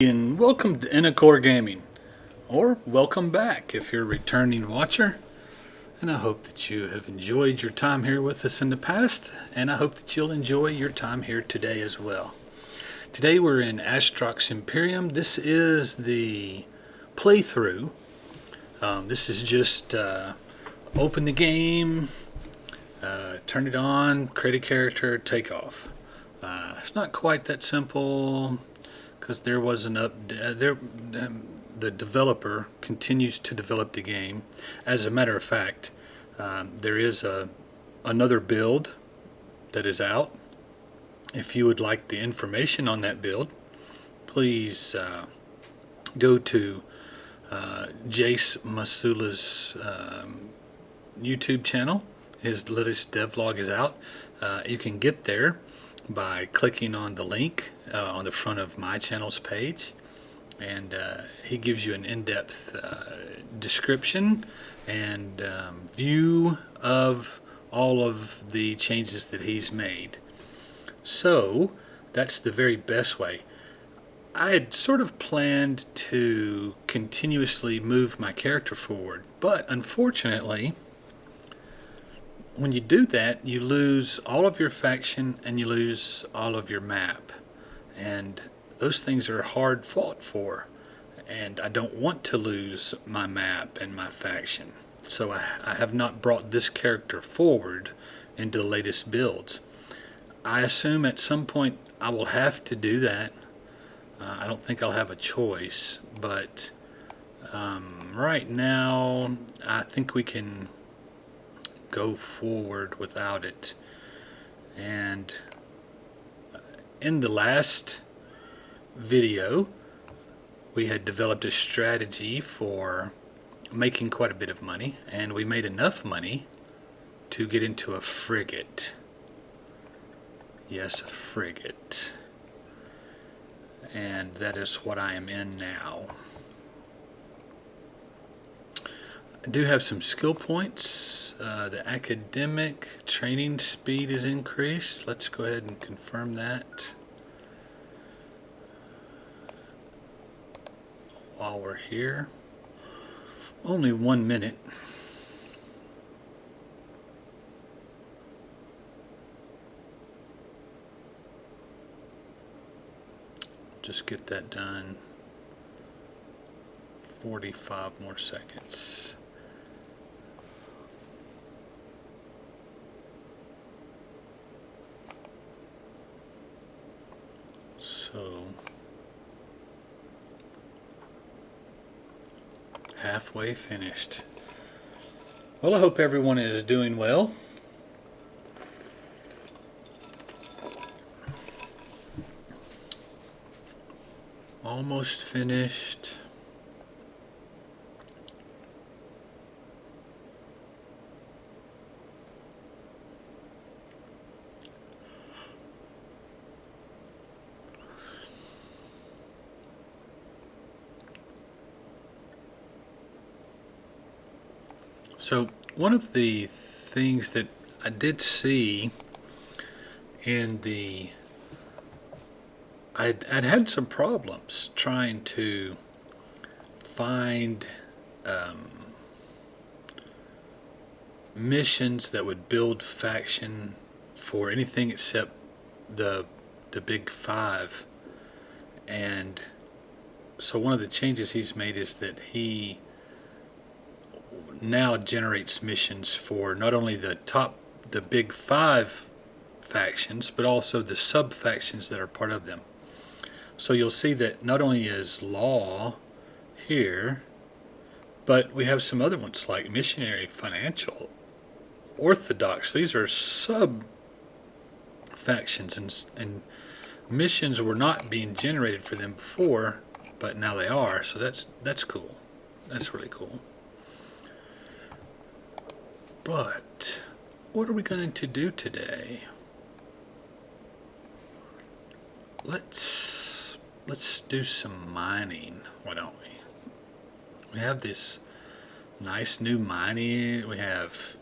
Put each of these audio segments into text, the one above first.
And welcome to Inacore Gaming, or welcome back if you're a returning watcher. And I hope that you have enjoyed your time here with us in the past, and I hope that you'll enjoy your time here today as well. Today we're in Astrox Imperium. This is the playthrough. This is just open the game, turn it on, create a character, take off. It's not quite that simple because there was an the developer continues to develop the game. As a matter of fact, there is another build that is out. If you would like the information on that build, please go to Jace Masula's YouTube channel. His latest devlog is out. You can get there by clicking on the link on the front of my channel's page, and he gives you an in-depth description and view of all of the changes that he's made. So that's the very best way. I had sort of planned to continuously move my character forward, but unfortunately when you do that, you lose all of your faction and you lose all of your map. And those things are hard fought for. And I don't want to lose my map and my faction. So I have not brought this character forward into the latest builds. I assume at some point I will have to do that. I don't think I'll have a choice. But right now, I think we can go forward without it. And in the last video we had developed a strategy for making quite a bit of money, and we made enough money to get into a frigate. Yes, a frigate. And that is what I am in now. I do have some skill points. The academic training speed is increased. Let's go ahead and confirm that while we're here. Only 1 minute. Just get that done. 45 more seconds. So halfway finished. Well, I hope everyone is doing well. Almost finished. So one of the things that I did see in the I'd had some problems trying to find missions that would build faction for anything except the big five. And so one of the changes he's made is that he now generates missions for not only the big five factions, but also the sub factions that are part of them. So you'll see that not only is law here, but we have some other ones like missionary, financial, orthodox. These are sub factions, and missions were not being generated for them before, but now they are. So that's cool. That's really cool. But what are we going to do today? Let's do some mining. Why don't we? We have this nice new mining. We have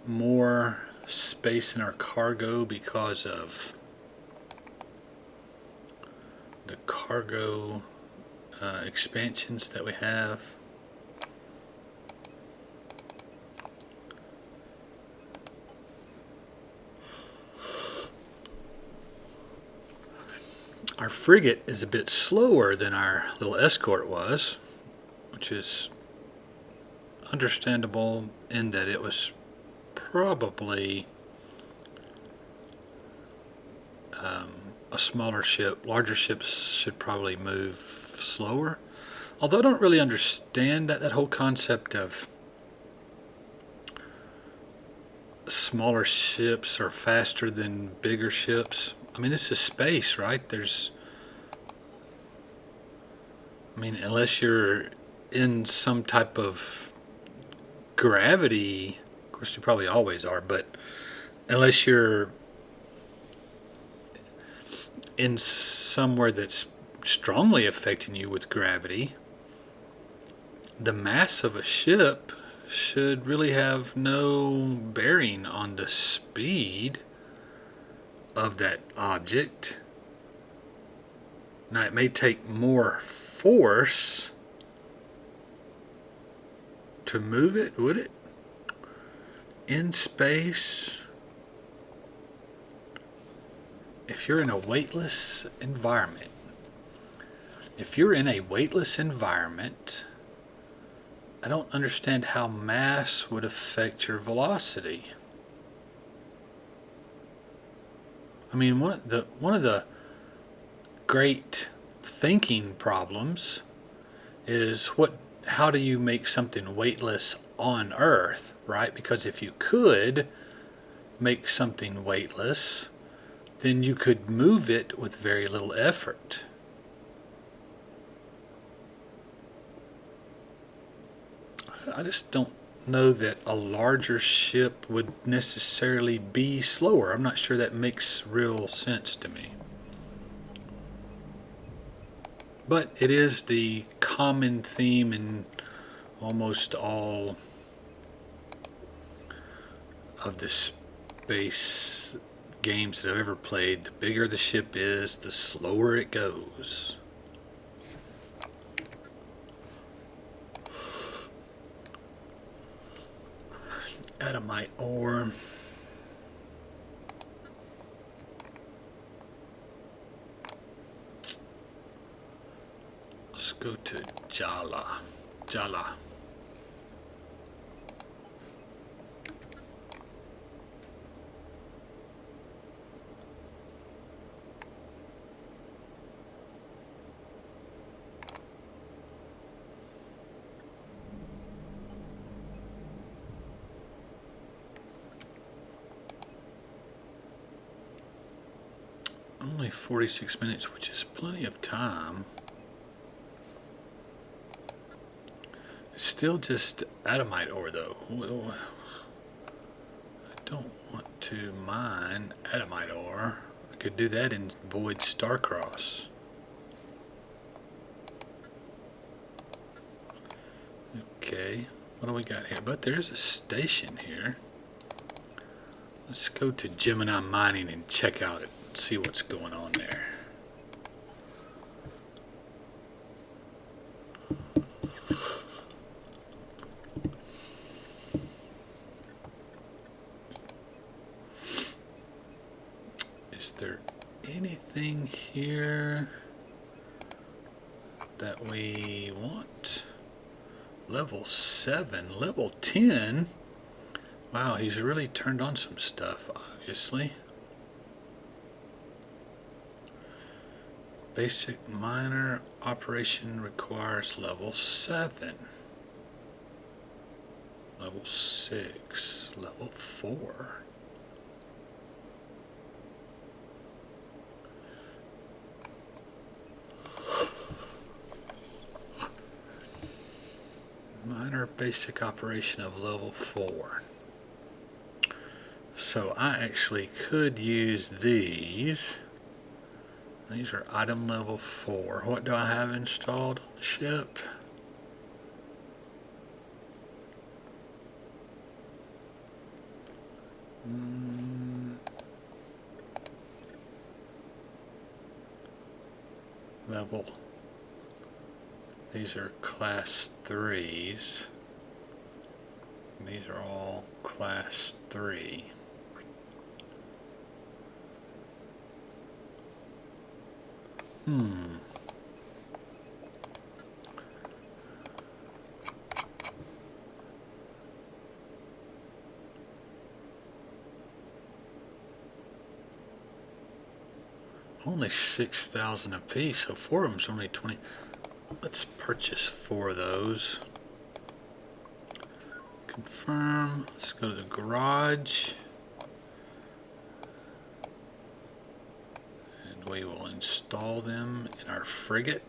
more space in our cargo because of cargo expansions that we have. Our frigate is a bit slower than our little escort was, which is understandable in that it was probably a smaller ship. Larger ships should probably move slower. Although I don't really understand that whole concept of smaller ships are faster than bigger ships. I mean, this is space, right? Unless you're in some type of gravity, of course you probably always are, but unless you're in somewhere that's strongly affecting you with gravity, the mass of a ship should really have no bearing on the speed of that object. Now, it may take more force to move it, would it? In space, if you're in a weightless environment, I don't understand how mass would affect your velocity. I mean, one of the great thinking problems is how do you make something weightless on Earth, right? Because if you could make something weightless, then you could move it with very little effort. I just don't know that a larger ship would necessarily be slower. I'm not sure that makes real sense to me. But it is the common theme in almost all of the space games that I've ever played. The bigger the ship is, the slower it goes. Adamite ore. Let's go to Jala. Only 46 minutes, which is plenty of time. It's still just Adamite ore, though. I don't want to mine Adamite ore. I could do that in Void Starcross. Okay, what do we got here? But there's a station here. Let's go to Gemini Mining and check out it. See what's going on there. Is there anything here that we want? Level 7, level 10. Wow, he's really turned on some stuff, obviously. Basic miner operation requires level 7. Level 6. Level 4. Miner basic operation of level 4. So I actually could use these. These are item level 4. What do I have installed on the ship? level. These are class 3s. These are all class 3. Only 6,000 a piece, so 4 of them's only 20. Let's purchase 4 of those. Confirm. Let's go to the garage. And we will install them in our frigate.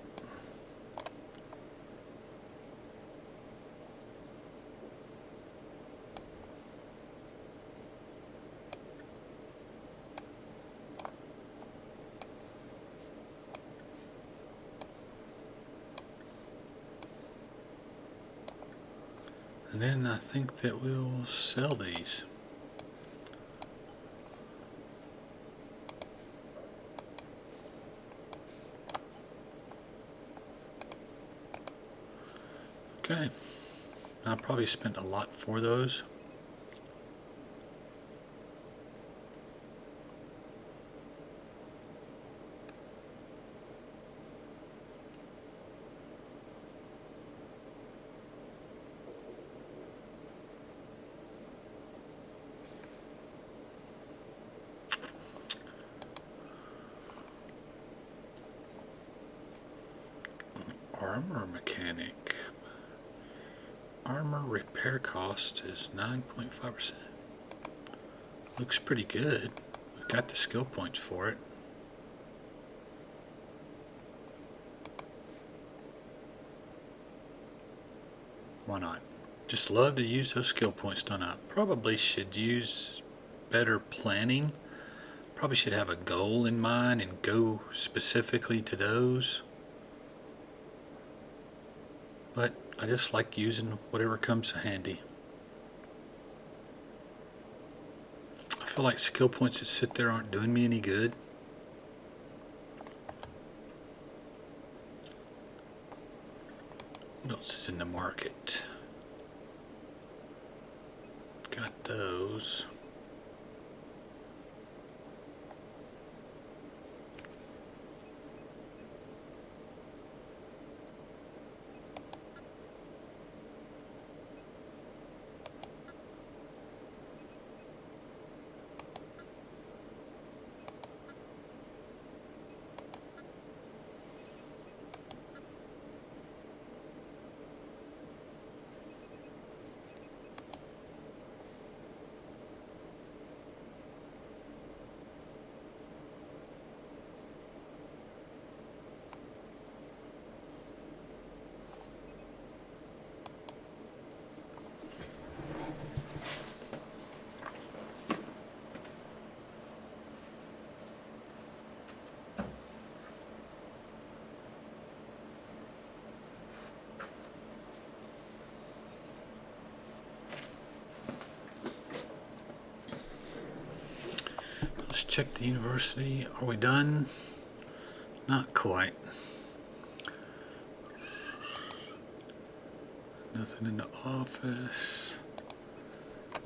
And then I think that we'll sell these. Okay. I probably spent a lot for those. Armor mechanic. Armor repair cost is 9.5%. Looks pretty good. We've got the skill points for it. Why not? Just love to use those skill points, don't I? Probably should use better planning. Probably should have a goal in mind and go specifically to those. But I just like using whatever comes handy. I feel like skill points that sit there aren't doing me any good. What else is in the market? Got those. Let's check the university. Are we done? Not quite. Nothing in the office.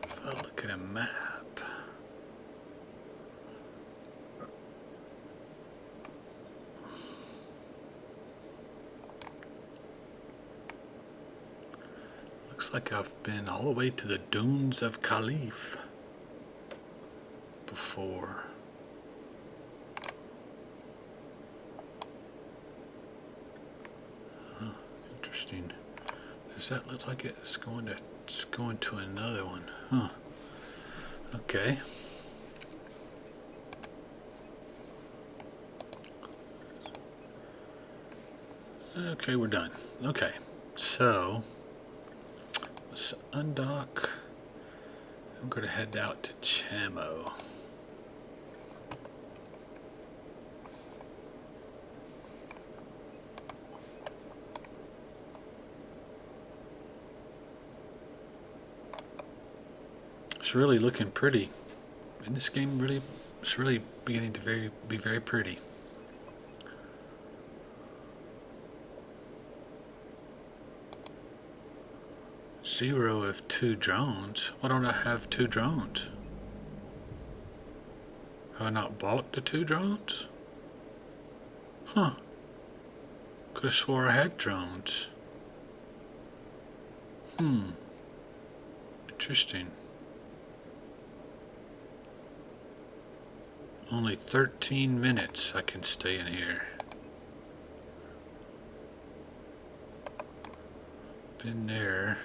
If I look at a map. Looks like I've been all the way to the dunes of Caliph before. Huh, interesting. Does that look like it's going to another one? Huh. Okay. Okay, we're done. Okay, so let's undock. I'm going to head out to Chamo. It's really looking pretty. And this game it's really beginning to be very pretty. 0 of 2 drones. Why don't I have 2 drones? Have I not bought the 2 drones? Huh. Could have swore I had drones. Interesting. Only 13 minutes I can stay in here. Been there.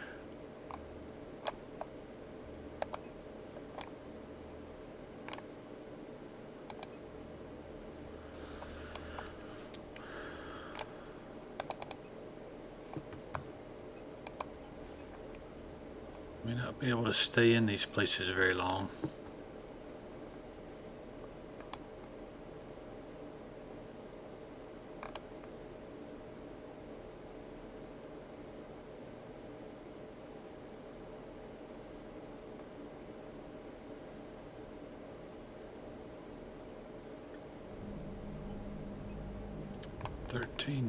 May not be able to stay in these places very long.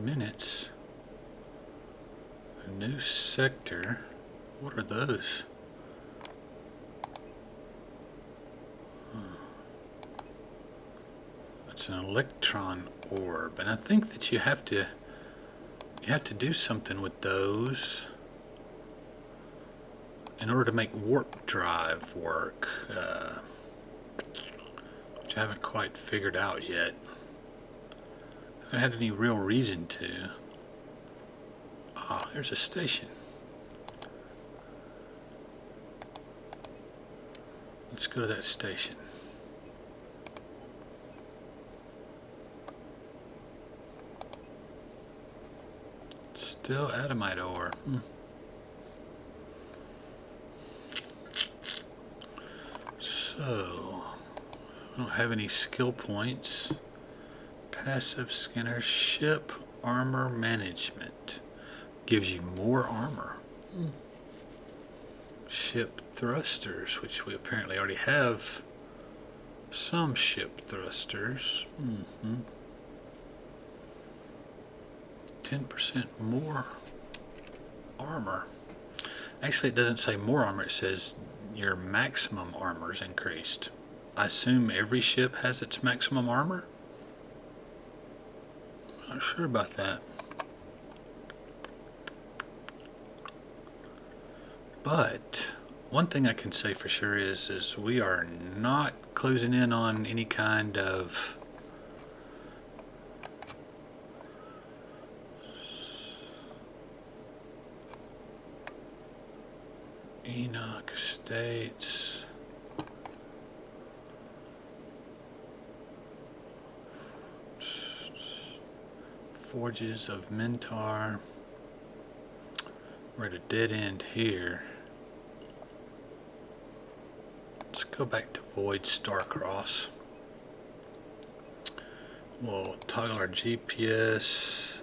Minutes. A new sector. What are those? It's an electron orb, and I think that you have to do something with those in order to make warp drive work, which I haven't quite figured out yet. I haven't had any real reason to. Ah, there's a station. Let's go to that station. Still atomite ore. So, I don't have any skill points. Passive scanner, ship armor management. Gives you more armor. Ship thrusters, which we apparently already have some ship thrusters. 10% more armor. Actually, it doesn't say more armor, it says your maximum armor is increased. I assume every ship has its maximum armor? I'm not sure about that. But one thing I can say for sure is we are not closing in on any kind of Enoch Estates. Forges of Mentar. We're at a dead end here. Let's go back to Void Starcross. We'll toggle our GPS,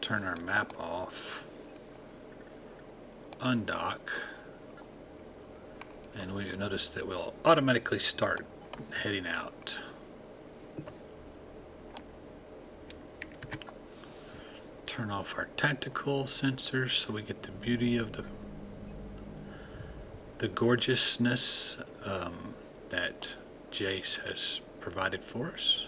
turn our map off, undock, and we notice that we'll automatically start heading out. Turn off our tactical sensors so we get the beauty of the gorgeousness that Jace has provided for us.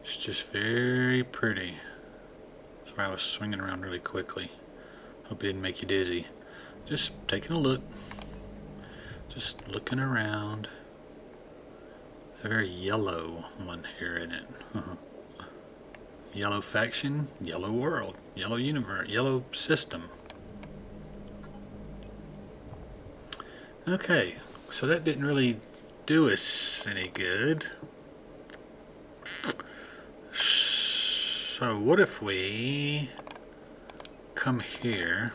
It's just very pretty. Sorry, I was swinging around really quickly. Hope it didn't make you dizzy. Just taking a look. Just looking around. A very yellow one here, isn't it? Yellow faction, yellow world, yellow universe, yellow system. Okay, so that didn't really do us any good. So what if we come here,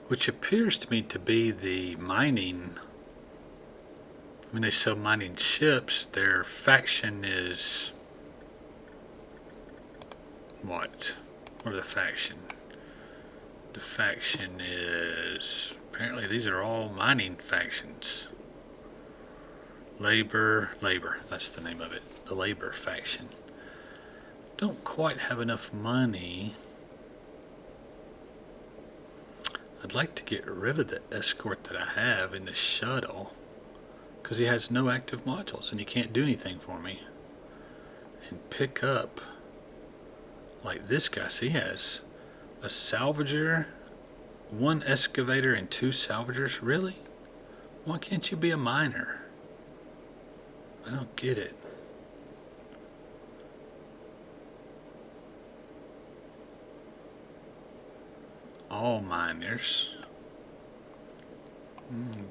which appears to me to be the mining. When they sell mining ships, their faction is what? Or the faction? The faction is, apparently these are all mining factions. Labor, that's the name of it. The Labor faction. Don't quite have enough money. I'd like to get rid of the escort that I have in the shuttle, because he has no active modules and he can't do anything for me. And pick up, like this guy, see, he has a salvager, one excavator, and 2 salvagers. Really? Why can't you be a miner? I don't get it. All miners. And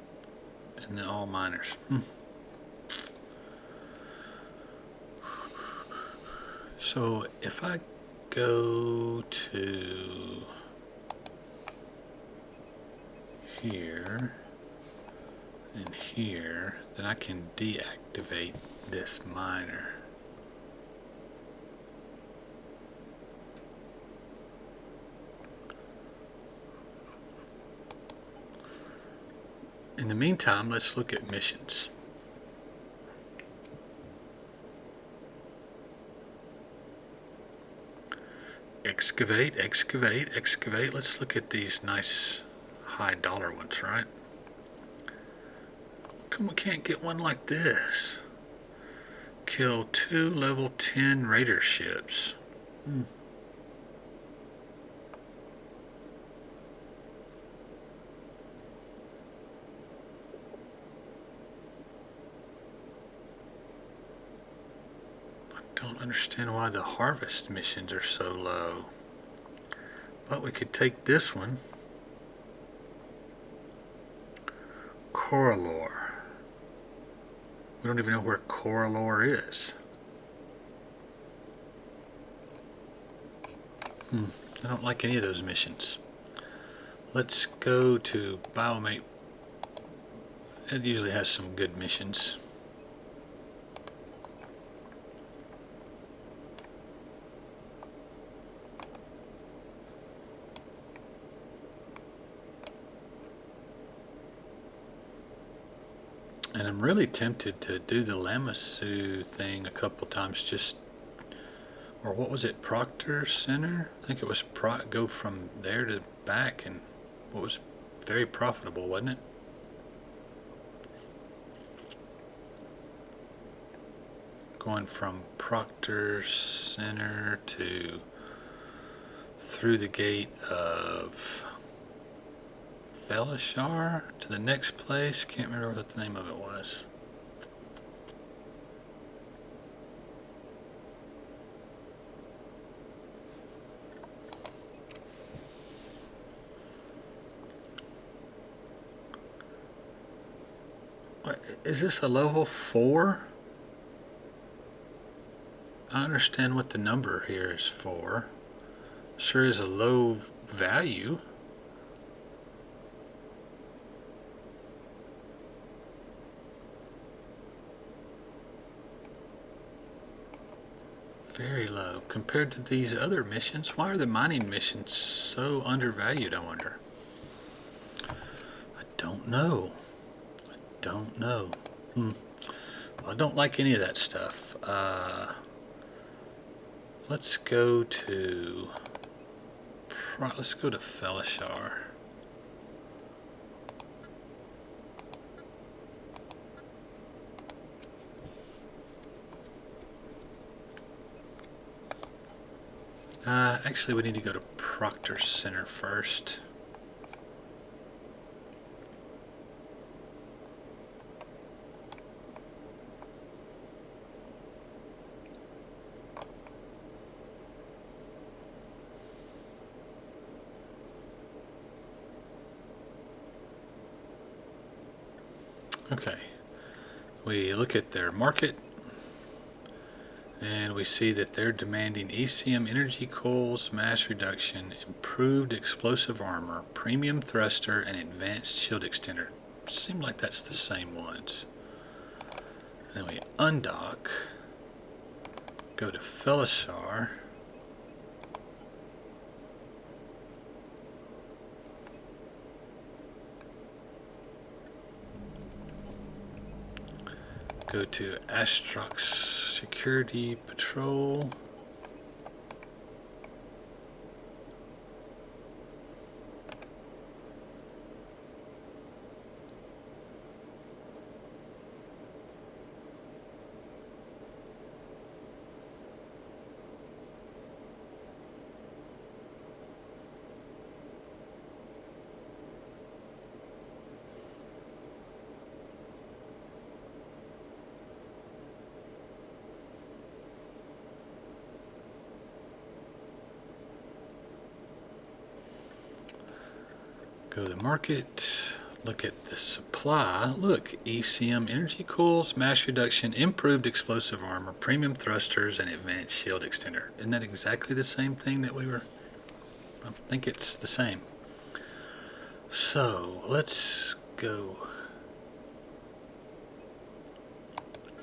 then all miners. So if I go to here and here, then I can deactivate this miner. In the meantime, let's look at missions. Excavate, excavate, excavate. Let's look at these nice high dollar ones, right? Come, we can't get one like this. Kill 2 level 10 raider ships. Don't understand why the harvest missions are so low. But we could take this one. Coralor. We don't even know where Coralor is. I don't like any of those missions. Let's go to Biomate. It usually has some good missions. And I'm really tempted to do the Lamassu thing a couple times, just, or what was it, Proctor Center? I think it was go from there to back, and what was very profitable, wasn't it? Going from Proctor Center to through the gate of Felishar to the next place. Can't remember what the name of it was. What, is this a level 4? I understand what the number here is for. Sure is a low value. Very low compared to these other missions. Why are the mining missions so undervalued, I wonder? I don't know. I don't know. Well, I don't like any of that stuff. Let's go to Felishar. Actually, we need to go to Proctor Center first. Okay, we look at their market, And we see that they're demanding ECM energy coils, mass reduction, improved explosive armor, premium thruster, and advanced shield extender. Seems like that's the same ones. Then we undock, go to Felishar, go to Astrox Security Patrol. Go to the market, look at the supply. Look, ECM energy cools, mass reduction, improved explosive armor, premium thrusters, and advanced shield extender. Isn't that exactly the same thing that we were? I think it's the same. So let's go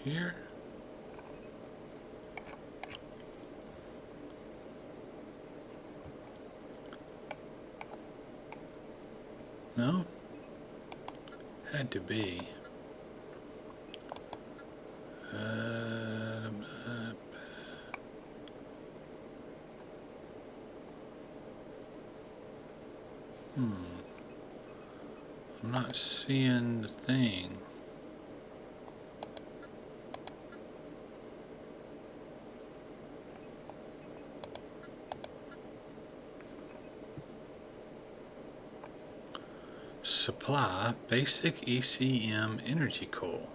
here. No? Had to be. I'm not seeing the thing. Supply basic ECM energy coil.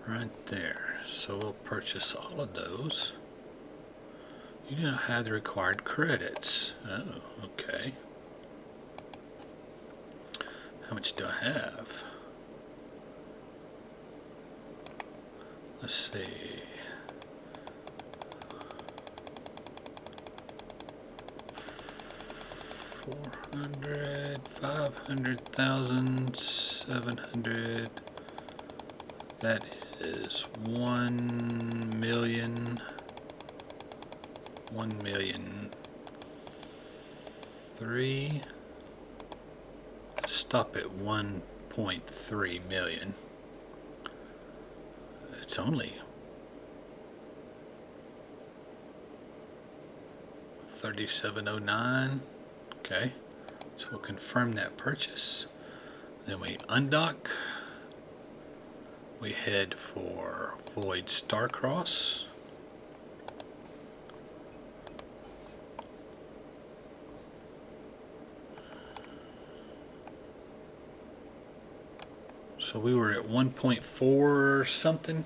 Right there. So we'll purchase all of those. You do not have the required credits. Oh, okay. How much do I have? Let's see. 400, 500,000, 700. That is 1 million. 1 million. 3. Stop at 1.3 million. It's only 3709. Okay, so we'll confirm that purchase. Then we undock. We head for Void Starcross. So we were at 1.4 something.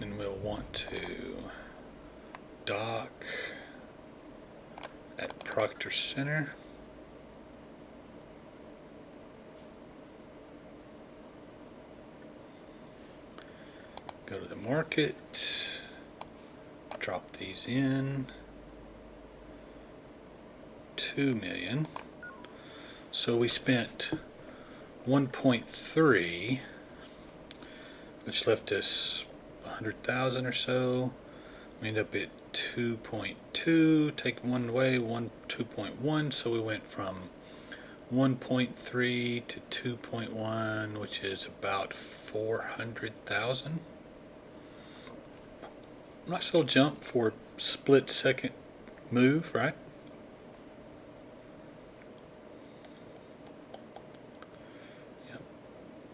And we'll want to dock at Proctor Center. Go to the market, drop these in. 2 million. So we spent 1.3, which left us 100,000 or so. We end up at 2.2. Take one away, 2.1. So we went from 1.3 to 2.1, which is about 400,000. Nice little jump for a split second move, right? Yep.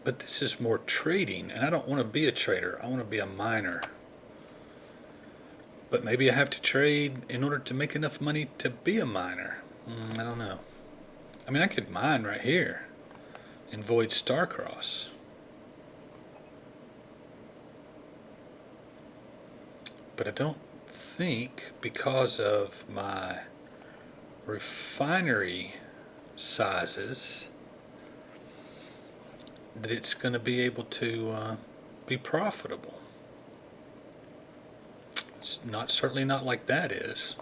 But this is more trading, and I don't want to be a trader. I want to be a miner. But maybe I have to trade in order to make enough money to be a miner. I don't know. I mean, I could mine right here and void Starcross. But I don't think, because of my refinery sizes, that it's going to be able to be profitable. It's not, certainly not like that is.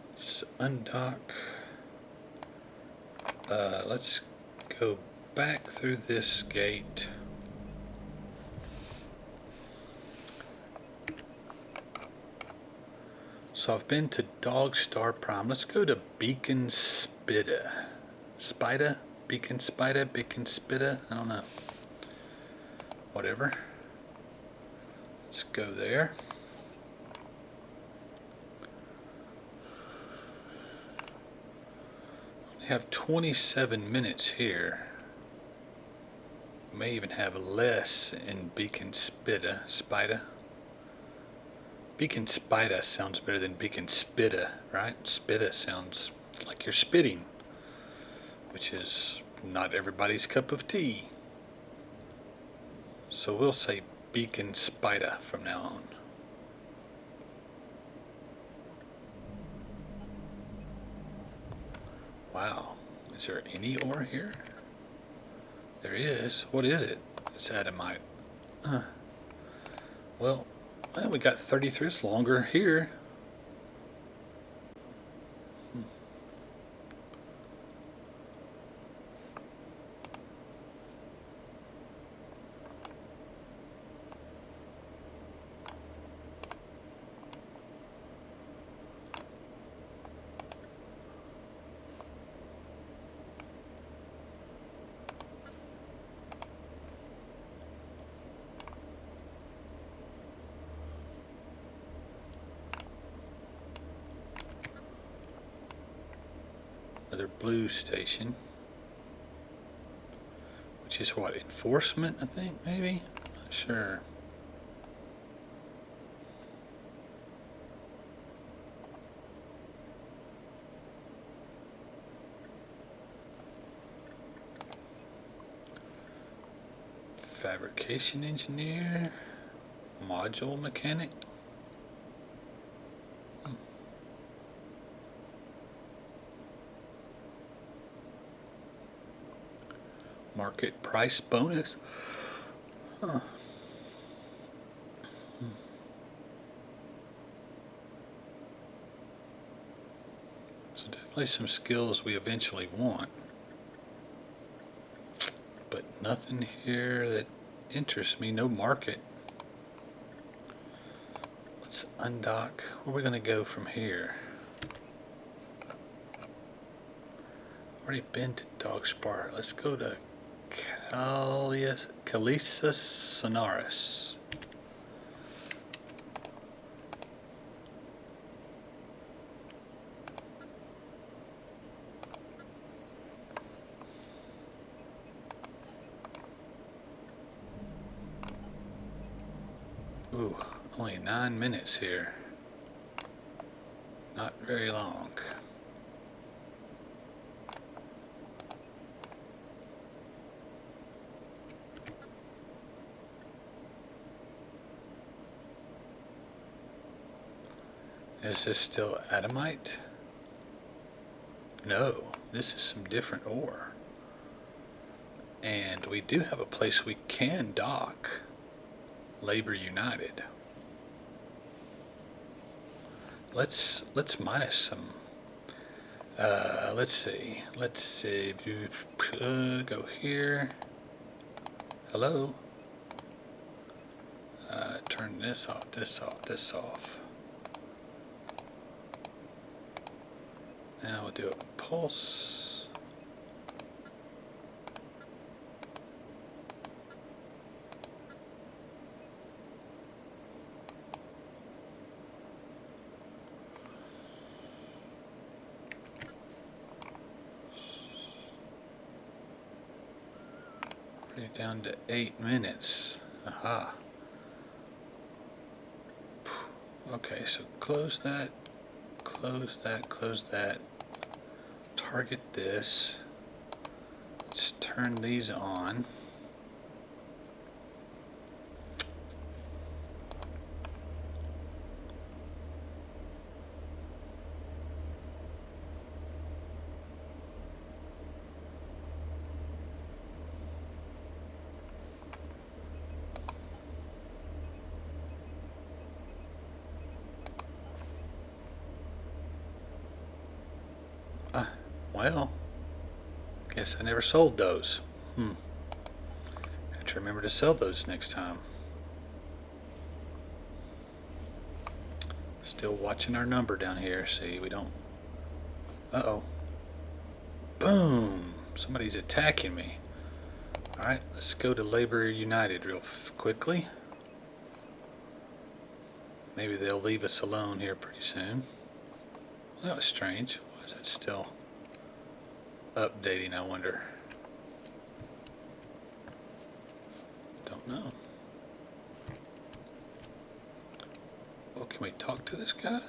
Let's undock. Let's go back through this gate. So I've been to Dog Star Prime. Let's go to Beacon Spida. Spida? Beacon Spida? Beacon Spida? I don't know. Whatever. Let's go there. We have 27 minutes here. We may even have less in Beacon Spida. Beacon Spida sounds better than Beacon Spida, right? Spida sounds like you're spitting, which is not everybody's cup of tea. So we'll say Beacon Spida from now on. Wow, is there any ore here? There is. What is it? It's adamite. Well, we got 33. It's longer here. Another blue station, which is what, enforcement, I think, maybe? Not sure. Fabrication engineer, module mechanic. Market price bonus. Huh. So definitely some skills we eventually want, but nothing here that interests me. No market. Let's undock. Where are we going to go from here? Already been to Dog Spar. Let's go to Calisa Sonaris. Ooh, only 9 minutes here. Not very long. Is this still adamite? No, this is some different ore. And we do have a place we can dock. Labor United. Let's minus some. Let's see. Go here. Hello. Turn this off. This off. Now we'll do a pulse. Down to 8 minutes. Aha. Okay, so close that, close that, close that. Target this. Let's turn these on. Well, guess I never sold those. Have to remember to sell those next time. Still watching our number down here. See, we don't. Uh-oh. Boom! Somebody's attacking me. Alright, let's go to Labor United real quickly. Maybe they'll leave us alone here pretty soon. That was strange. Why is that still updating, I wonder? Don't know. Oh, can we talk to this guy?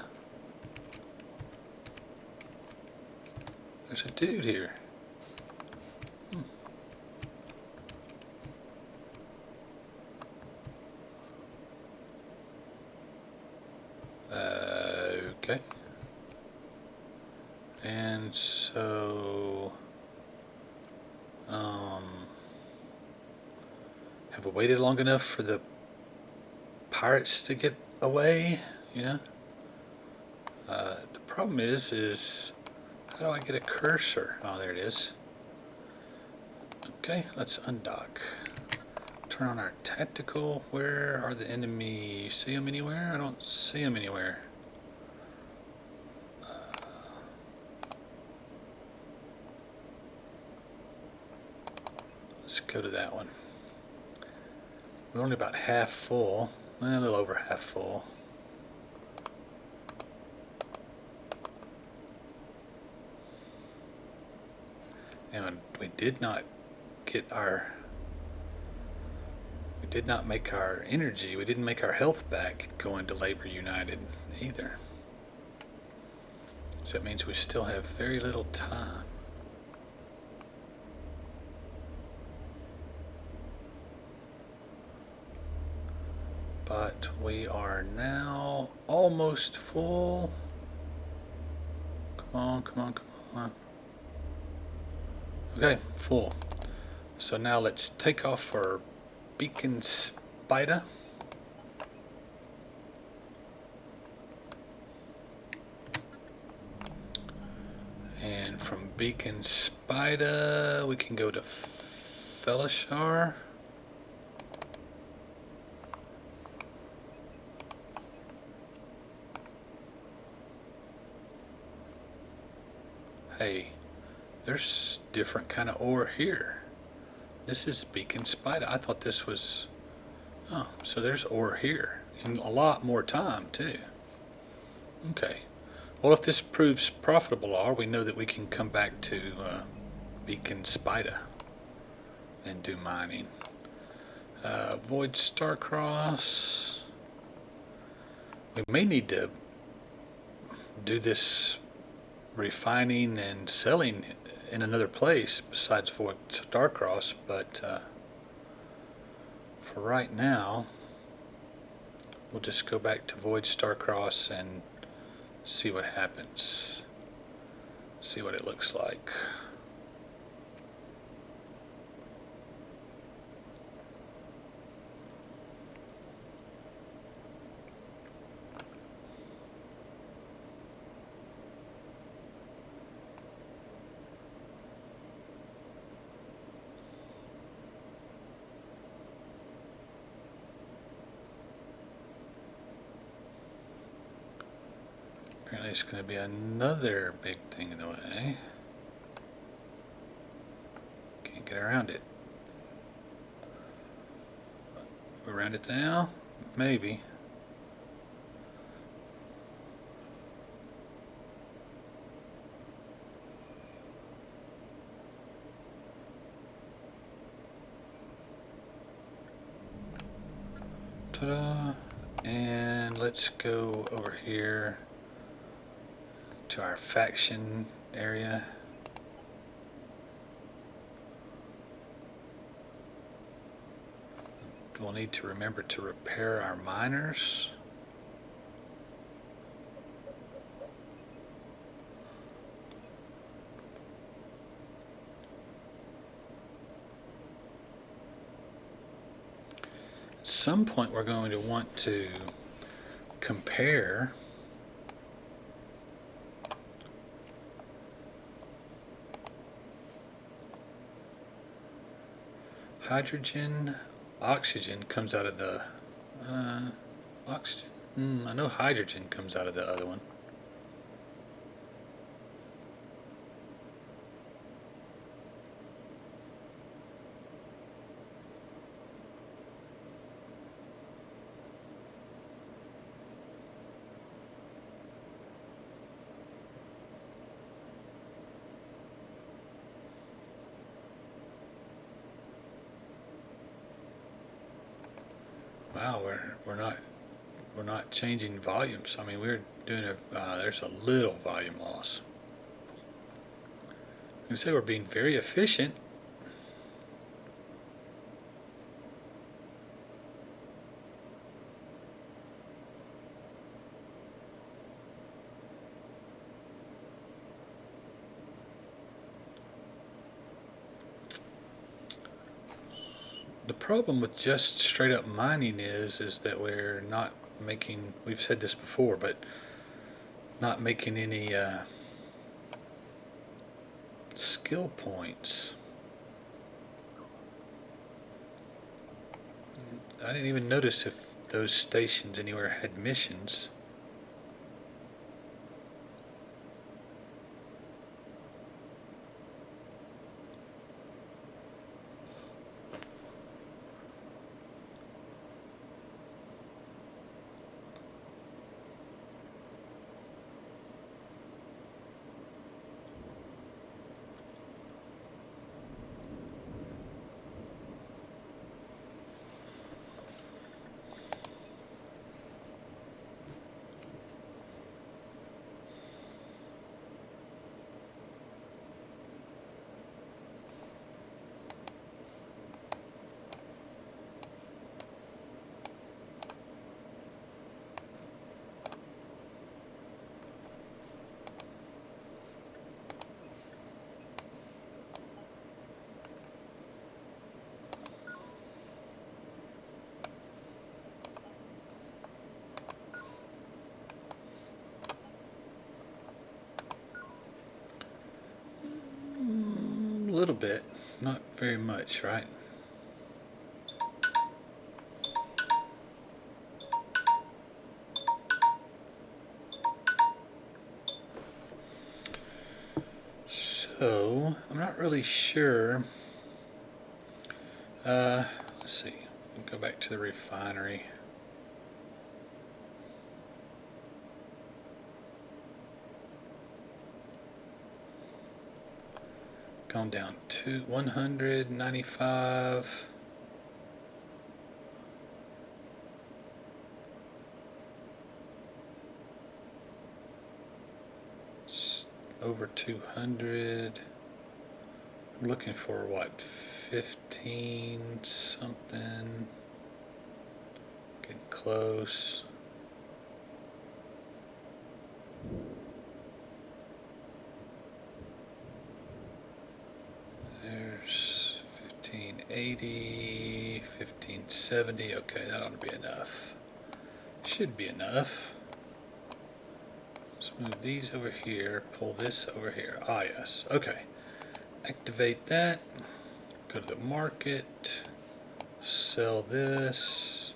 There's a dude here. Okay. And so, have we waited long enough for the pirates to get away? You know? The problem is how do I get a cursor? Oh, there it is. Okay, let's undock. Turn on our tactical. Where are the enemy? You see them anywhere? I don't see them anywhere. Let's go to that one. We're only about half full. A little over half full. And we did not get our... We did not make our energy, we didn't make our health back going to Labor United either. So that means we still have very little time. But we are now almost full. Come on, come on, come on. Okay, full. So now let's take off for Beacon Spider. And from Beacon Spider we can go to Felishar. Hey, there's different kind of ore here. This is Beacon Spider. I thought this was... Oh, so there's ore here. And a lot more time, too. Okay. Well, if this proves profitable ore, we know that we can come back to Beacon Spider and do mining. Void Starcross. We may need to do this refining and selling in another place besides Void Starcross, but for right now we'll just go back to Void Starcross and see what happens, see what it looks like. Apparently it's going to be another big thing in the way. Can't get around it. Around it now? Maybe. Ta-da. And let's go over here to our faction area. We'll need to remember to repair our miners. At some point we're going to want to compare hydrogen. Oxygen comes out of the oxygen. I know hydrogen comes out of the other one. Wow, we're not changing volumes. I mean, we're doing there's a little volume loss. I would say we're being very efficient. The problem with just straight up mining is that we're not making, we've said this before, but not making any skill points. I didn't even notice if those stations anywhere had missions. A little bit, not very much, right? So, I'm not really sure. Let's see. We'll go back to the refinery. Gone down to 195. It's over 200. I'm looking for what, 15 something. Getting close. There's 1580, 1570. Okay, that ought to be enough. Should be enough. Let's move these over here, pull this over here. Ah, yes. Okay. Activate that. Go to the market. Sell this.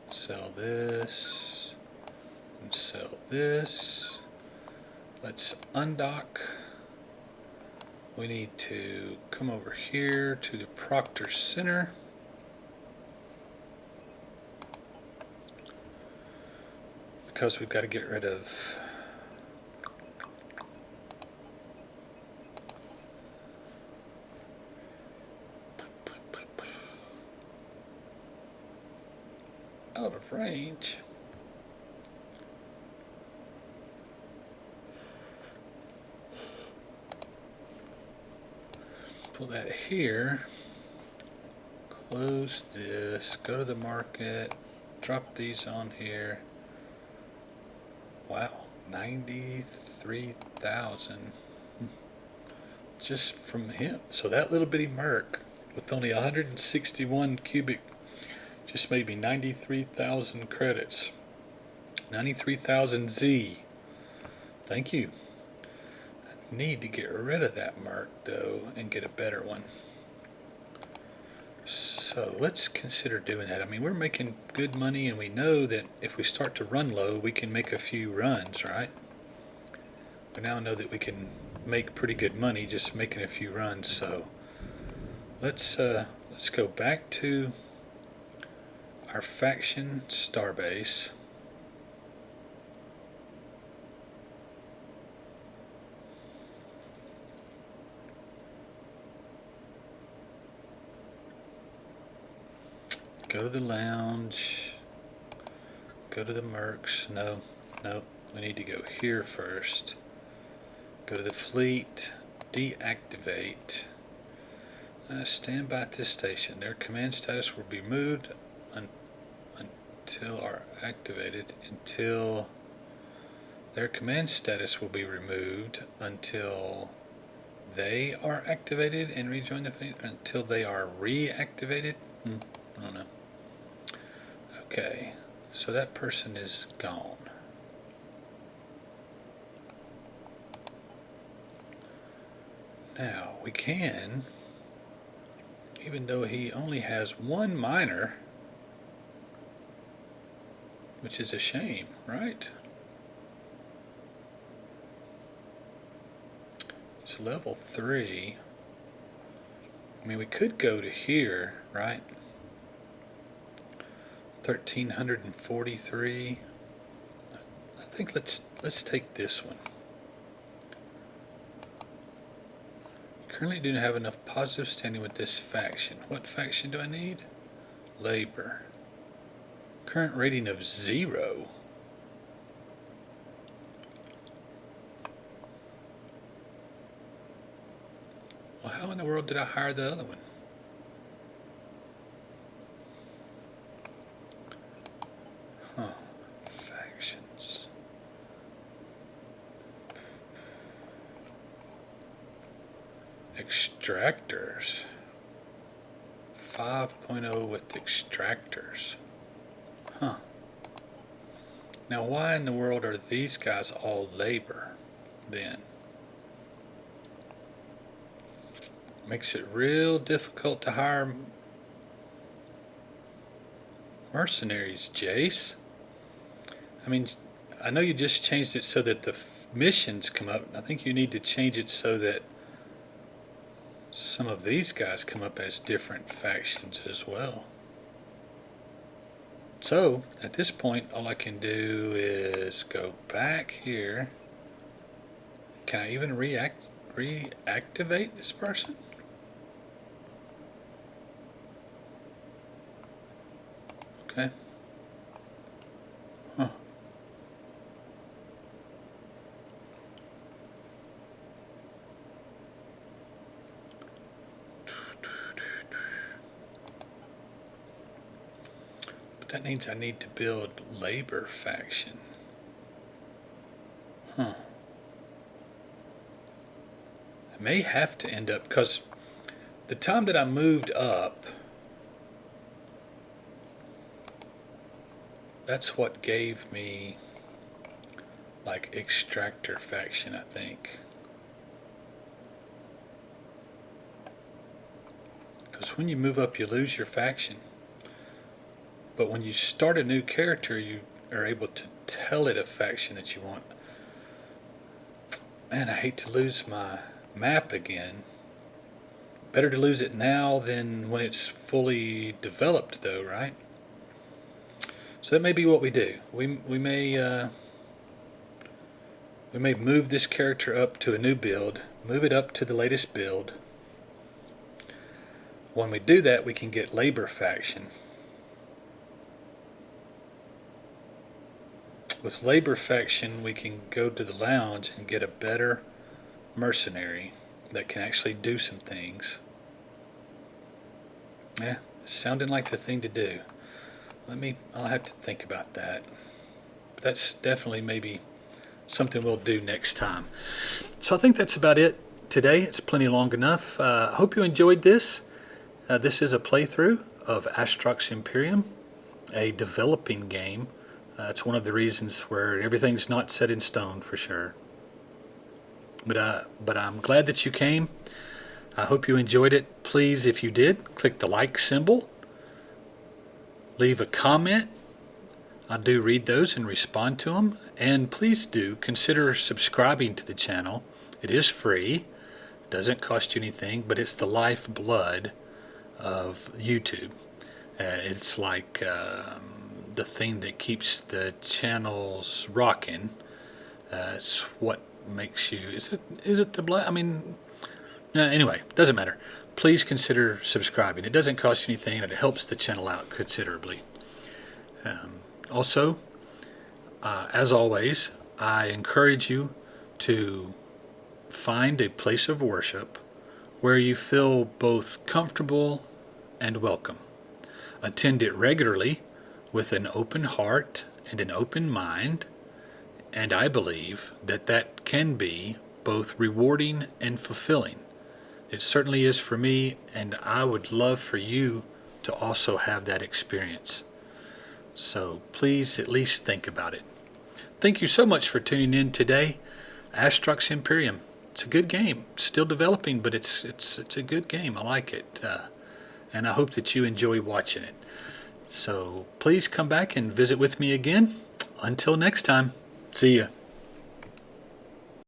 Sell this. And sell this. Let's undock. We need to come over here to the Proctor Center. Because we've got to get rid of out of range. Pull that here. Close this. Go to the market. Drop these on here. Wow, 93,000 just from him. So that little bitty merc with only 161 cubic just made me 93,000 credits. 93,000 Z. Thank you. I need to get rid of that merc though and get a better one. So let's consider doing that. I mean, we're making good money, and we know that if we start to run low, we can make a few runs, right? We now know that we can make pretty good money just making a few runs. So let's go back to our faction starbase. Go to the lounge. Go to the mercs. No, we need to go here first. Go to the fleet. Deactivate. Stand by at this station. Their command status will be moved until are activated. Until their command status will be removed until they are activated and rejoin the fleet. Until they are reactivated. I don't know. Okay, so that person is gone. Now we can, even though he only has one miner, which is a shame, right? It's level 3. I mean, we could go to here, right? 1,343. I think let's take this one. Currently do not have enough positive standing with this faction. What faction do I need? Labor. Current rating of 0. Well, how in the world did I hire the other one? Factions. Extractors. 5.0 with extractors. Now why in the world are these guys all labor then? Makes it real difficult to hire mercenaries, Jace. I mean, I know you just changed it so that the missions come up. I think you need to change it so that some of these guys come up as different factions as well. So, at this point, all I can do is go back here. Can I even reactivate this person? Okay. That means I need to build labor faction. I may have to end up, because the time that I moved up, that's what gave me like extractor faction, I think. Because when you move up, you lose your faction. But when you start a new character, you are able to tell it a faction that you want. Man, I hate to lose my map again. Better to lose it now than when it's fully developed, though, right? So that may be what we do. We may move this character up to a new build, move it up to the latest build. When we do that, we can get labor faction. with Laborfection, we can go to the lounge and get a better mercenary that can actually do some things. Yeah, it's sounding like the thing to do. I'll have to think about that. But that's definitely maybe something we'll do next time. So I think that's about it today. It's plenty long enough. I hope you enjoyed this. This is a playthrough of Astrox Imperium, a developing game. It's one of the reasons where everything's not set in stone for sure. But I'm glad that you came. I hope you enjoyed it. Please, if you did, click the like symbol. Leave a comment. I do read those and respond to them. And please do consider subscribing to the channel. It is free. It doesn't cost you anything, but it's the lifeblood of YouTube. It's like the thing that keeps the channels rocking. It's what makes you. Is it the blood? I mean, anyway, doesn't matter. Please consider subscribing. It doesn't cost you anything, and it helps the channel out considerably. Also, as always, I encourage you to find a place of worship where you feel both comfortable and welcome. Attend it regularly with an open heart and an open mind, and I believe that that can be both rewarding and fulfilling. It certainly is for me, and I would love for you to also have that experience. So please at least think about it. Thank you so much for tuning in today. Astrox Imperium. It's a good game. Still developing, but it's a good game. I like it. And I hope that you enjoy watching it. So please come back and visit with me again. Until next time, see ya.